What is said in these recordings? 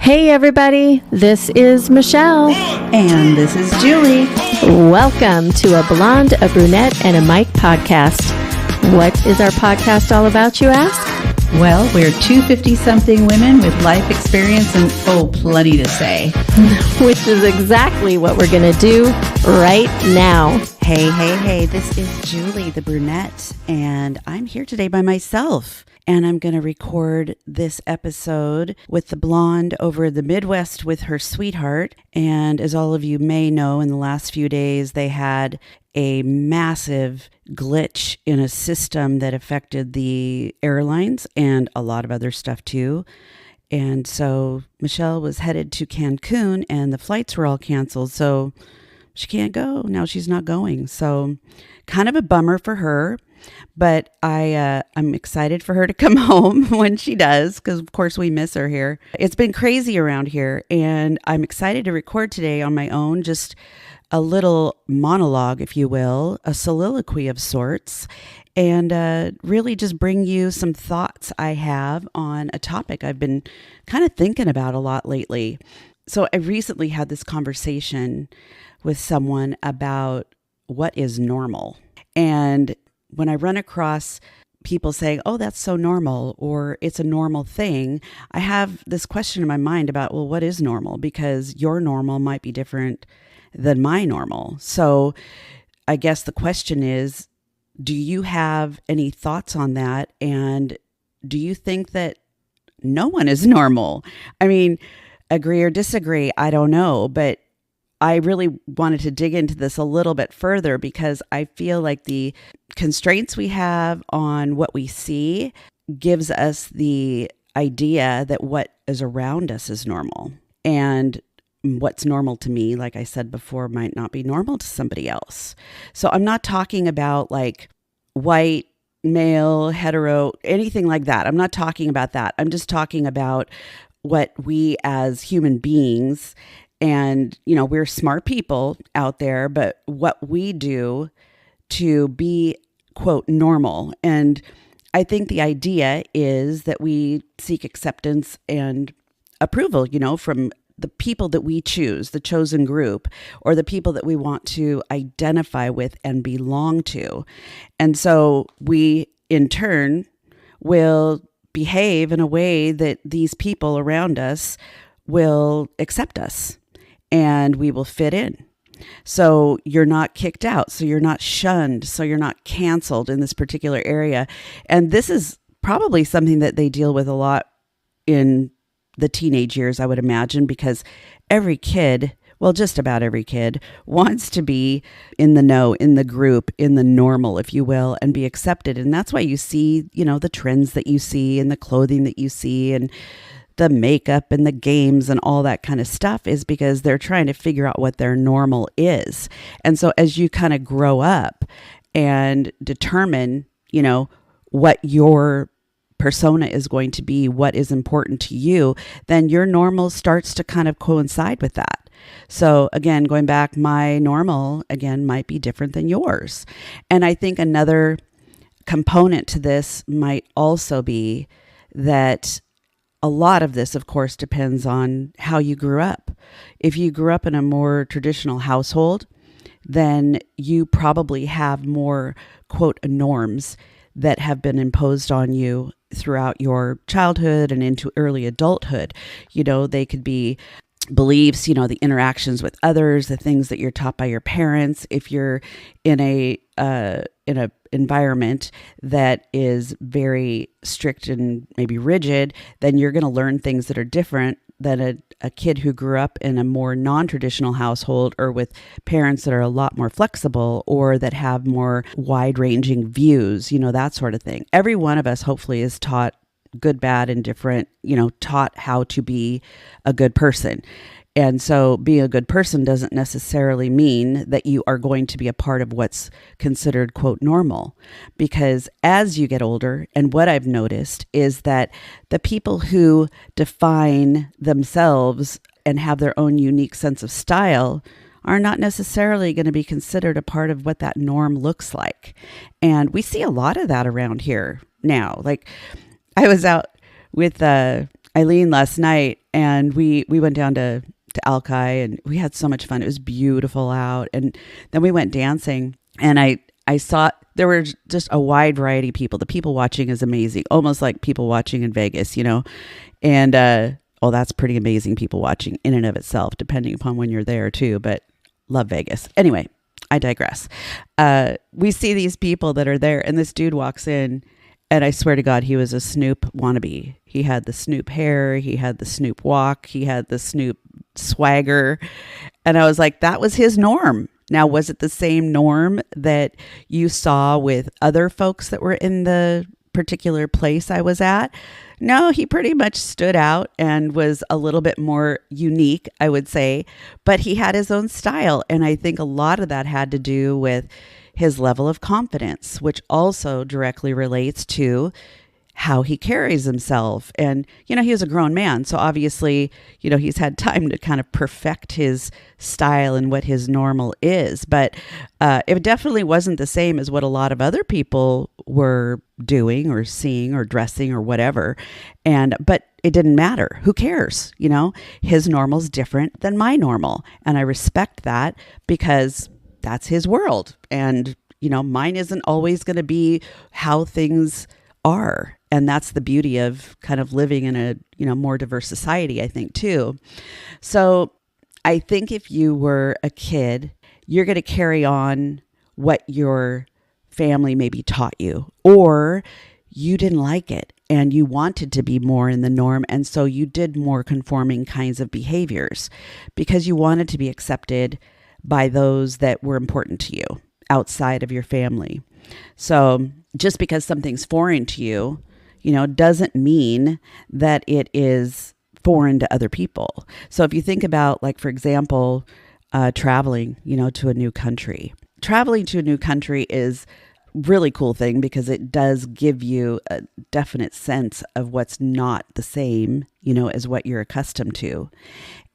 Hey everybody, this is Michele. And this is Julee. Welcome to A Blonde, a Brunette, and a Mic podcast. What is our podcast all about, you ask? Well, we're two 50-something women with life experience and, plenty to say. Which is exactly what we're going to do right now. Hey, this is Julee, the brunette, and I'm here today by myself. And I'm going to record this episode with the blonde over the Midwest with her sweetheart. And as all of you may know, in the last few days, they had a massive glitch in a system that affected the airlines and a lot of other stuff too. And so Michele was headed to Cancun and the flights were all canceled. So she can't go. Now she's not going. So kind of a bummer for her. But I'm excited for her to come home when she does, because of course we miss her here. It's been crazy around here, and I'm excited to record today on my own, just a little monologue, if you will, a soliloquy of sorts, and really just bring you some thoughts I have on a topic I've been kind of thinking about a lot lately. So I recently had this conversation with someone about what is normal. And when I run across people saying, oh, that's so normal, or it's a normal thing, I have this question in my mind about, well, what is normal? Because your normal might be different than my normal. So I guess the question is, do you have any thoughts on that? And do you think that no one is normal? I mean, agree or disagree, I don't know, but I really wanted to dig into this a little bit further because I feel like the constraints we have on what we see gives us the idea that what is around us is normal. And what's normal to me, like I said before, might not be normal to somebody else. So I'm not talking about like white, male, hetero, anything like that. I'm not talking about that. I'm just talking about what we as human beings, and, you know, we're smart people out there, but what we do to be, quote, normal. And I think the idea is that we seek acceptance and approval, you know, from the people that we choose, the chosen group, or the people that we want to identify with and belong to. And so we, in turn, will behave in a way that these people around us will accept us. And we will fit in. So you're not kicked out. So you're not shunned. So you're not canceled in this particular area. And this is probably something that they deal with a lot in the teenage years, I would imagine, because every kid, well, just about every kid, wants to be in the know, in the group, in the normal, if you will, and be accepted. And that's why you see, you know, the trends that you see and the clothing that you see and the makeup and the games and all that kind of stuff, is because they're trying to figure out what their normal is. And so as you kind of grow up and determine, you know, what your persona is going to be, what is important to you, then your normal starts to kind of coincide with that. So again, going back, my normal, again, might be different than yours. And I think another component to this might also be that a lot of this, of course, depends on how you grew up. If you grew up in a more traditional household, then you probably have more, quote, norms that have been imposed on you throughout your childhood and into early adulthood. You know, they could be beliefs, you know, the interactions with others, the things that you're taught by your parents. If you're in a environment that is very strict and maybe rigid, then you're going to learn things that are different than a kid who grew up in a more non-traditional household or with parents that are a lot more flexible or that have more wide-ranging views, you know, that sort of thing. Every one of us hopefully is taught good, bad, and different, you know, taught how to be a good person. And so being a good person doesn't necessarily mean that you are going to be a part of what's considered, quote, normal. Because as you get older, and what I've noticed is that the people who define themselves and have their own unique sense of style are not necessarily going to be considered a part of what that norm looks like. And we see a lot of that around here now. Like, I was out with Eileen last night, and we went down to Alki, and we had so much fun. It was beautiful out. And then we went dancing, and I saw there were just a wide variety of people. The people watching is amazing, almost like people watching in Vegas, And that's pretty amazing, people watching in and of itself, depending upon when you're there too. But love Vegas. Anyway, I digress. We see these people that are there, and this dude walks in, and I swear to God, he was a Snoop wannabe. He had the Snoop hair, he had the Snoop walk, he had the Snoop swagger. And I was like, that was his norm. Now, was it the same norm that you saw with other folks that were in the particular place I was at? No, he pretty much stood out and was a little bit more unique, I would say, but he had his own style. And I think a lot of that had to do with his level of confidence, which also directly relates to how he carries himself. And, he was a grown man. So obviously, he's had time to kind of perfect his style and what his normal is. But it definitely wasn't the same as what a lot of other people were doing or seeing or dressing or whatever. But it didn't matter. Who cares? His normal's different than my normal. And I respect that because that's his world. And, mine isn't always going to be how things are. And that's the beauty of kind of living in a, more diverse society, I think, too. So I think if you were a kid, you're going to carry on what your family maybe taught you, or you didn't like it and you wanted to be more in the norm. And so you did more conforming kinds of behaviors because you wanted to be accepted by those that were important to you outside of your family. So just because something's foreign to you, doesn't mean that it is foreign to other people. So if you think about, like, for example, traveling, to a new country. Traveling to a new country is a really cool thing because it does give you a definite sense of what's not the same, as what you're accustomed to.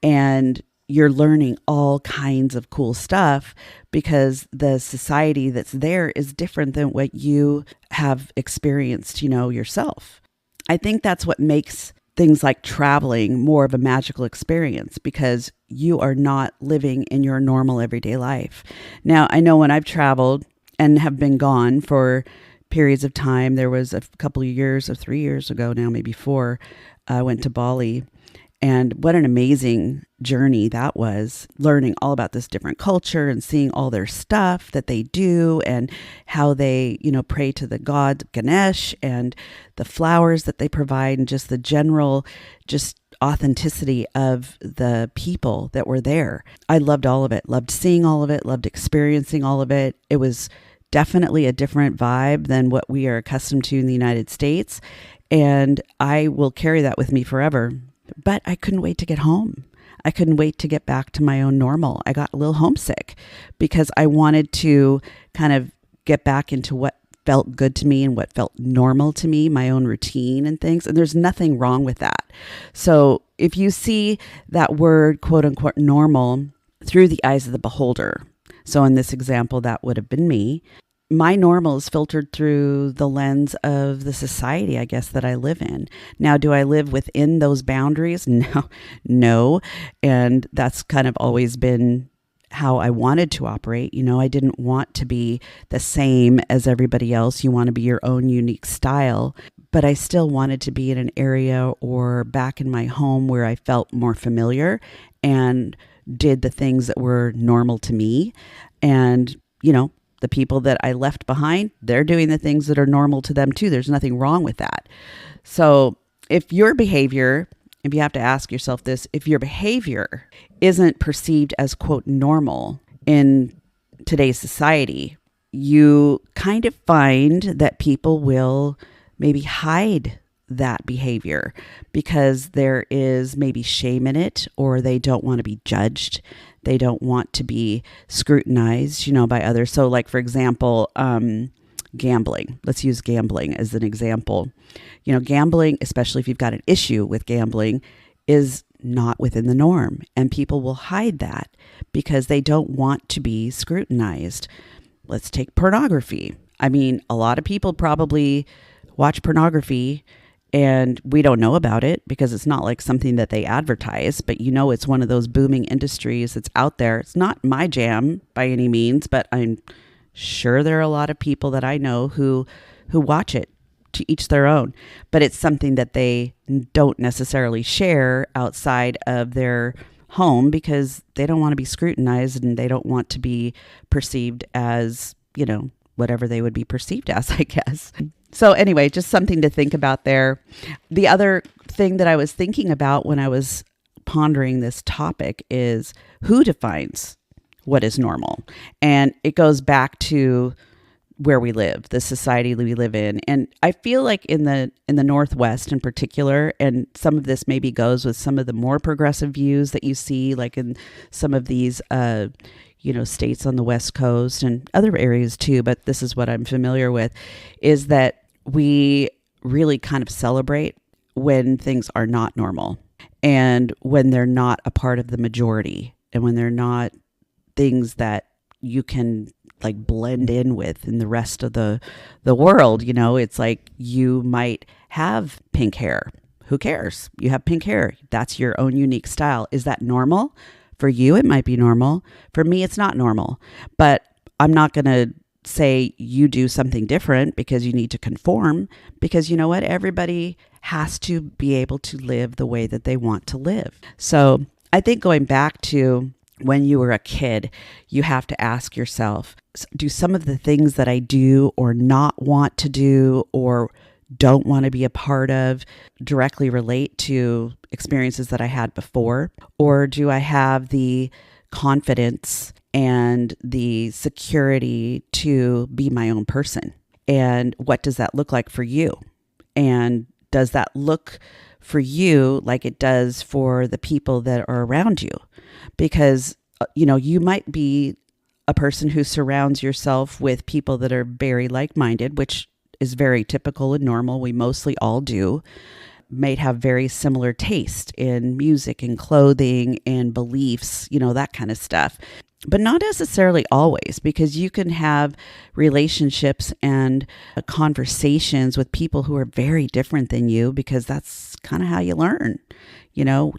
And you're learning all kinds of cool stuff because the society that's there is different than what you have experienced, yourself. I think that's what makes things like traveling more of a magical experience because you are not living in your normal everyday life. Now, I know when I've traveled and have been gone for periods of time, there was a couple of years or 3 years ago now, maybe 4, I went to Bali. And what an amazing journey that was, learning all about this different culture and seeing all their stuff that they do and how they, pray to the god Ganesh and the flowers that they provide and just the general, just authenticity of the people that were there. I loved all of it, loved seeing all of it, loved experiencing all of it. It was definitely a different vibe than what we are accustomed to in the United States. And I will carry that with me forever. But I couldn't wait to get home. I couldn't wait to get back to my own normal. I got a little homesick because I wanted to kind of get back into what felt good to me and what felt normal to me, my own routine and things. And there's nothing wrong with that. So if you see that word, quote unquote, normal through the eyes of the beholder, so in this example, that would have been me. My normal is filtered through the lens of the society, I guess, that I live in. Now, do I live within those boundaries? No. And that's kind of always been how I wanted to operate. I didn't want to be the same as everybody else. You want to be your own unique style. But I still wanted to be in an area or back in my home where I felt more familiar and did the things that were normal to me. And, the people that I left behind, they're doing the things that are normal to them too. There's nothing wrong with that. So if your behavior, if you have to ask yourself this, if your behavior isn't perceived as, quote, normal in today's society, you kind of find that people will maybe hide that behavior because there is maybe shame in it, or they don't want to be judged. They don't want to be scrutinized, by others. So like, for example, gambling. Let's use gambling as an example. Gambling, especially if you've got an issue with gambling, is not within the norm. And people will hide that because they don't want to be scrutinized. Let's take pornography. I mean, a lot of people probably watch pornography And we don't know about it because it's not like something that they advertise, but it's one of those booming industries that's out there. It's not my jam by any means, but I'm sure there are a lot of people that I know who watch it. To each their own, but it's something that they don't necessarily share outside of their home because they don't want to be scrutinized and they don't want to be perceived as, whatever they would be perceived as, I guess. So anyway, just something to think about there. The other thing that I was thinking about when I was pondering this topic is who defines what is normal. And it goes back to where we live, the society we live in. And I feel like in the Northwest in particular, and some of this maybe goes with some of the more progressive views that you see, like in some of these, states on the West Coast and other areas too, but this is what I'm familiar with, is that we really kind of celebrate when things are not normal and when they're not a part of the majority and when they're not things that you can like blend in with in the rest of the world. It's like you might have pink hair. Who cares? You have pink hair. That's your own unique style. Is that normal? For you, it might be normal. For me, it's not normal. But I'm not going to say you do something different because you need to conform, because you know what? Everybody has to be able to live the way that they want to live. So I think going back to when you were a kid, you have to ask yourself, do some of the things that I do or not want to do or don't want to be a part of directly relate to experiences that I had before? Or do I have the confidence and the security to be my own person? And what does that look like for you? And does that look for you like it does for the people that are around you? Because, you might be a person who surrounds yourself with people that are very like-minded, which is very typical and normal. We mostly all do. Might have very similar taste in music and clothing and beliefs, that kind of stuff. But not necessarily always, because you can have relationships and conversations with people who are very different than you, because that's kind of how you learn.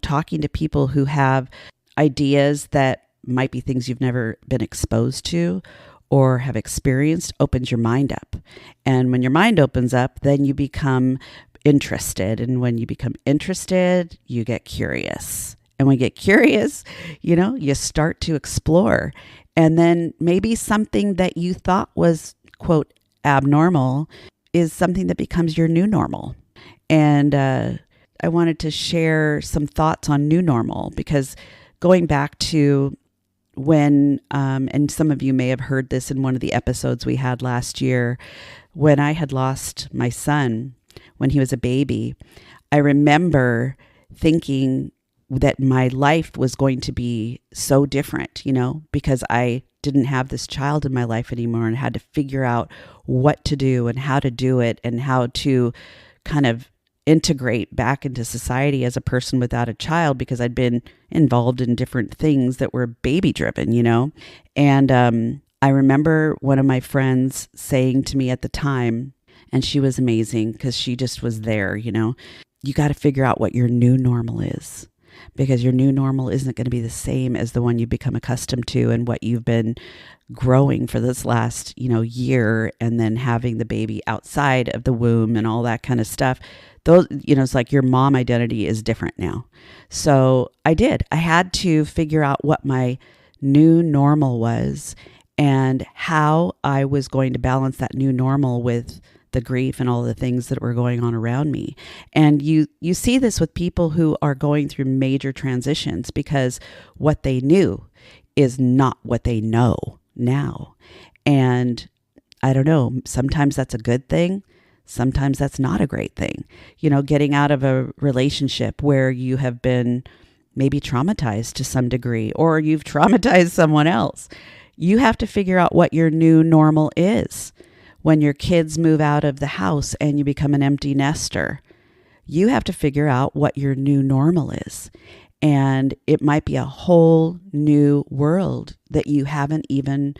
Talking to people who have ideas that might be things you've never been exposed to or have experienced opens your mind up. And when your mind opens up, then you become interested. And when you become interested, you get curious. And when you get curious, you start to explore. And then maybe something that you thought was, quote, abnormal is something that becomes your new normal. And I wanted to share some thoughts on new normal, because going back to when, and some of you may have heard this in one of the episodes we had last year, when I had lost my son when he was a baby, I remember thinking that my life was going to be so different, because I didn't have this child in my life anymore and had to figure out what to do and how to do it and how to kind of integrate back into society as a person without a child, because I'd been involved in different things that were baby driven, And I remember one of my friends saying to me at the time, and she was amazing because she just was there, you got to figure out what your new normal is, because your new normal isn't going to be the same as the one you become accustomed to and what you've been growing for this last, year, and then having the baby outside of the womb and all that kind of stuff. Those, it's like your mom identity is different now. So I had to figure out what my new normal was and how I was going to balance that new normal with the grief and all the things that were going on around me. And you see this with people who are going through major transitions, because what they knew is not what they know now. And I don't know, sometimes that's a good thing. Sometimes that's not a great thing. Getting out of a relationship where you have been maybe traumatized to some degree, or you've traumatized someone else. You have to figure out what your new normal is. When your kids move out of the house and you become an empty nester, you have to figure out what your new normal is. And it might be a whole new world that you haven't even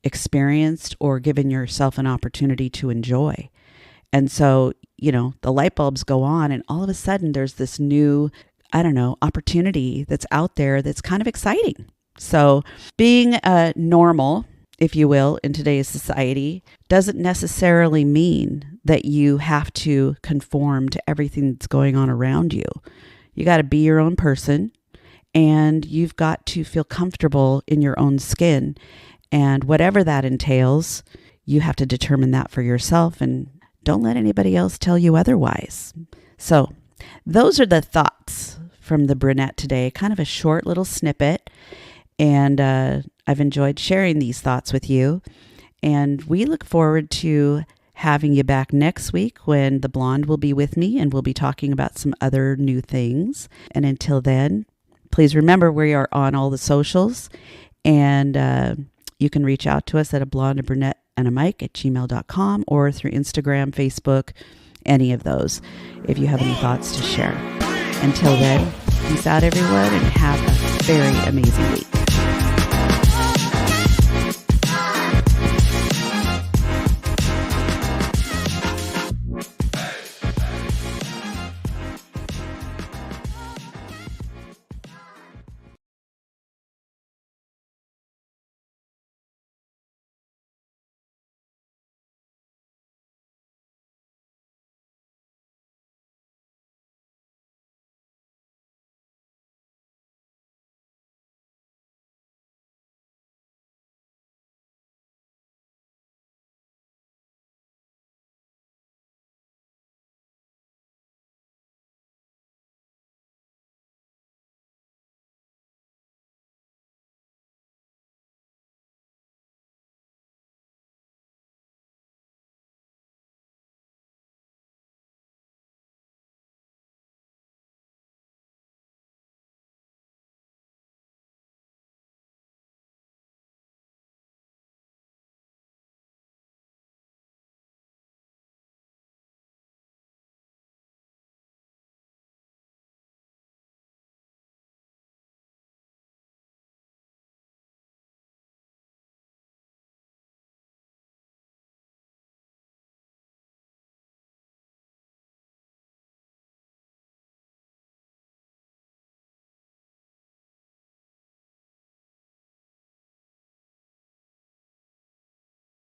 experienced or given yourself an opportunity to enjoy. And so, the light bulbs go on and all of a sudden there's this new, opportunity that's out there that's kind of exciting. So being normal, if you will, in today's society doesn't necessarily mean that you have to conform to everything that's going on around you. You got to be your own person, and you've got to feel comfortable in your own skin. And whatever that entails, you have to determine that for yourself, and don't let anybody else tell you otherwise. So those are the thoughts from the Brunette today, kind of a short little snippet. And I've enjoyed sharing these thoughts with you. And we look forward to having you back next week when the blonde will be with me and we'll be talking about some other new things. And until then, please remember we are on all the socials. And you can reach out to us at a blonde, a brunette, and a mic at gmail.com or through Instagram, Facebook, any of those, if you have any thoughts to share. Until then, peace out, everyone, and have a very amazing week.